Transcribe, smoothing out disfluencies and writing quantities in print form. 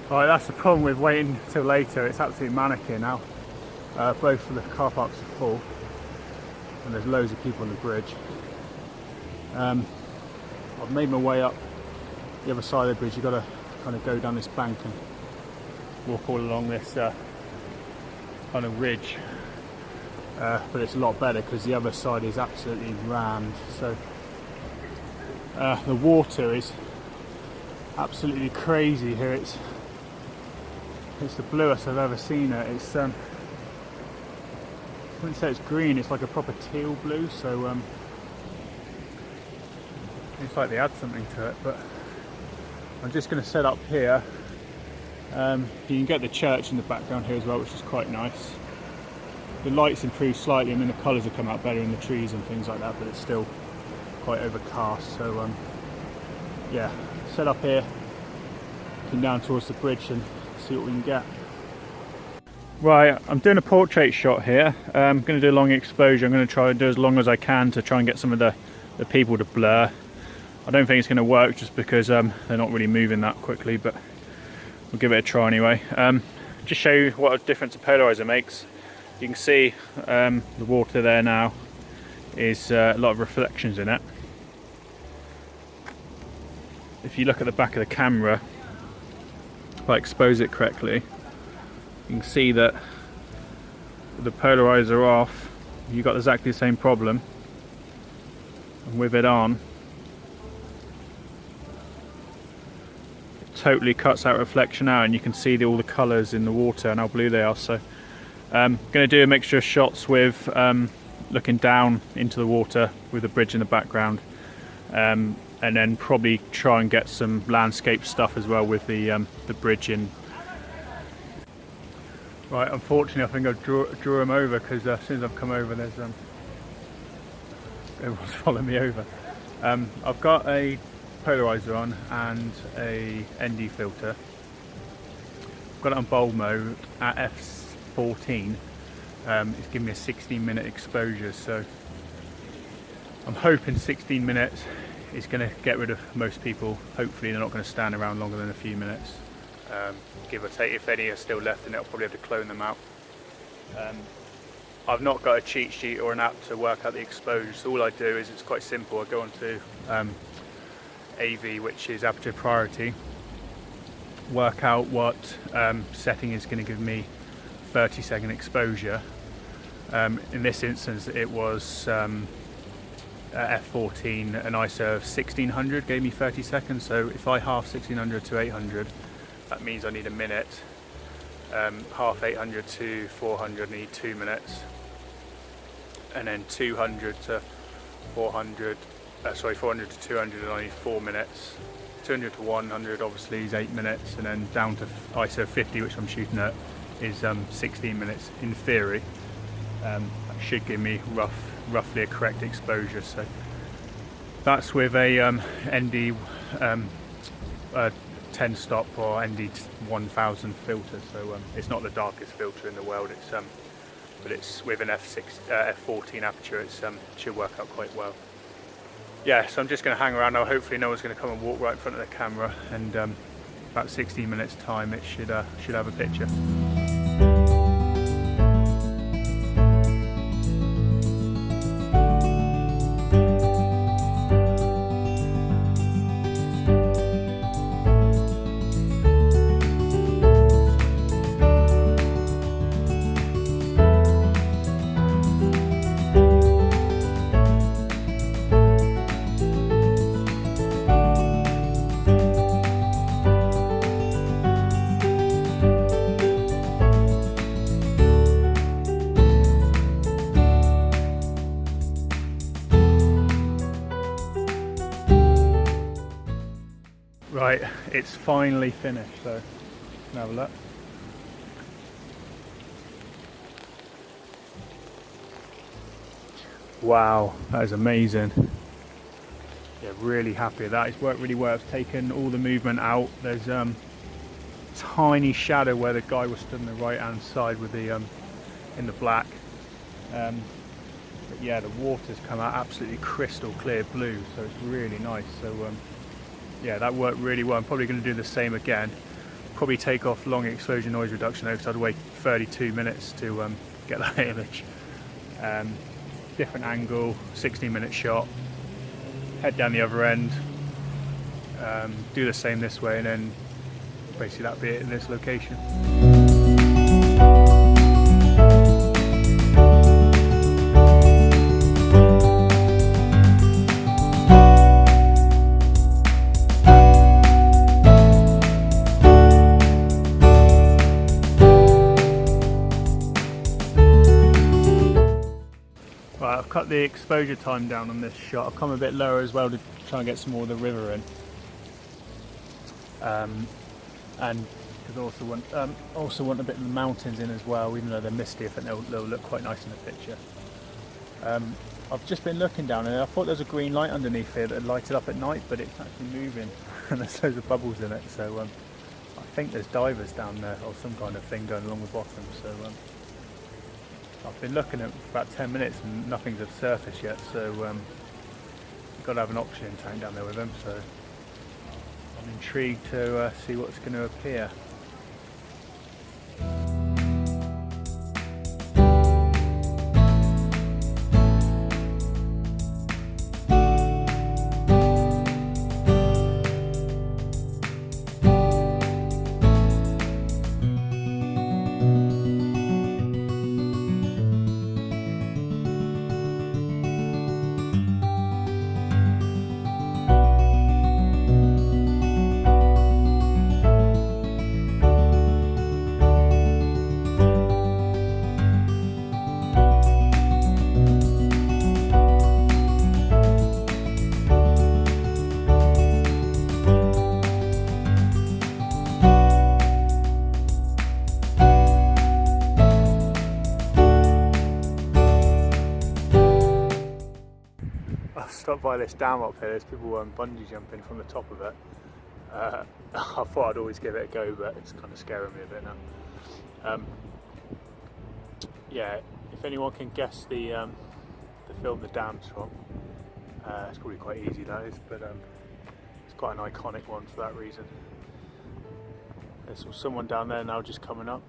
Right, that's the problem with waiting till later. It's absolutely manic here now. Both of the car parks are full and there's loads of people on the bridge. I've made my way up the other side of the bridge. You've got to kind of go down this bank and walk all along this kind of ridge. But it's a lot better because the other side is absolutely rammed. So the water is absolutely crazy here. It's the bluest I've ever seen it. It's I wouldn't say it's green, it's like a proper teal blue, so it's like they add something to it. But I'm just going to set up here. You can get the church in the background here as well, which is quite nice. The lights improved slightly, I mean the colours have come out better in the trees and things like that, but it's still quite overcast. So yeah, set up here, looking down towards the bridge and see what we can get. Right, I'm doing a portrait shot here. I'm going to do a long exposure. I'm going to try to do as long as I can to try and get some of the people to blur. I don't think it's going to work just because they're not really moving that quickly, but we'll give it a try anyway. Just show you what a difference a polarizer makes. You can see the water there now is a lot of reflections in it. If you look at the back of the camera, if I expose it correctly, you can see that with the polarizer off, you've got exactly the same problem, and with it on, it totally cuts that reflection out, and you can see all the colours in the water and how blue they are. So I'm going to do a mixture of shots with looking down into the water with the bridge in the background, and then probably try and get some landscape stuff as well with the bridge in. Right, unfortunately I think I've drew them over because as soon as I've come over there's everyone's following me over. I've got a polarizer on and a ND filter. I've got it on bulb mode at f14. It's giving me a 16-minute exposure, so I'm hoping 16 minutes is going to get rid of most people. Hopefully they're not going to stand around longer than a few minutes. Give or take. If any are still left, then I'll probably have to clone them out. I've not got a cheat sheet or an app to work out the exposure, so all I do is it's quite simple. I go onto AV, which is aperture priority, work out what setting is going to give me 30-second exposure. In this instance it was f14, an ISO of 1600 gave me 30 seconds, so if I half 1600 to 800, that means I need a minute. Half 800 to 400 I need 2 minutes, and then 200 to 400, 400 to 200 I need 4 minutes. 200 to 100 obviously is 8 minutes, and then down to ISO 50, which I'm shooting at, is 16 minutes in theory. That should give me roughly a correct exposure. So that's with a ND 10 stop or ND 1000 filter. So it's not the darkest filter in the world. It's but it's with an f14 aperture. It should work out quite well. Yeah, so I'm just going to hang around now. Hopefully no one's going to come and walk right in front of the camera, and about 16 minutes time it should have a picture. Right, it's finally finished, so you can have a look. Wow, that is amazing. Yeah, really happy with that. It's worked really well. I've taken all the movement out. There's tiny shadow where the guy was stood on the right hand side with the in the black. But yeah, the water's come out absolutely crystal clear blue, so it's really nice. So yeah, that worked really well. I'm probably going to do the same again. probably take off long exposure noise reduction though, because I'd wait 32 minutes to get that image. Different angle, 16-minute shot, head down the other end, do the same this way, and then basically that'd be it in this location. Right, I've cut the exposure time down on this shot. I've come a bit lower as well to try and get some more of the river in. And because I also want a bit of the mountains in as well, even though they're misty. I think they'll look quite nice in the picture. I've just been looking down and I thought there was a green light underneath here that lighted up at night, but it's actually moving and there's loads of bubbles in it. So I think there's divers down there or some kind of thing going along the bottom. So I've been looking at it for about 10 minutes and nothing's at surface yet. So you've got to have an oxygen tank down there with them. So I'm intrigued to see what's going to appear. I've stopped by this dam up here. There's people bungee jumping from the top of it. I thought I'd always give it a go, but it's kind of scaring me a bit now. Yeah, if anyone can guess the film the dam's from, it's probably quite easy, that is, but it's quite an iconic one for that reason. There's someone down there now just coming up.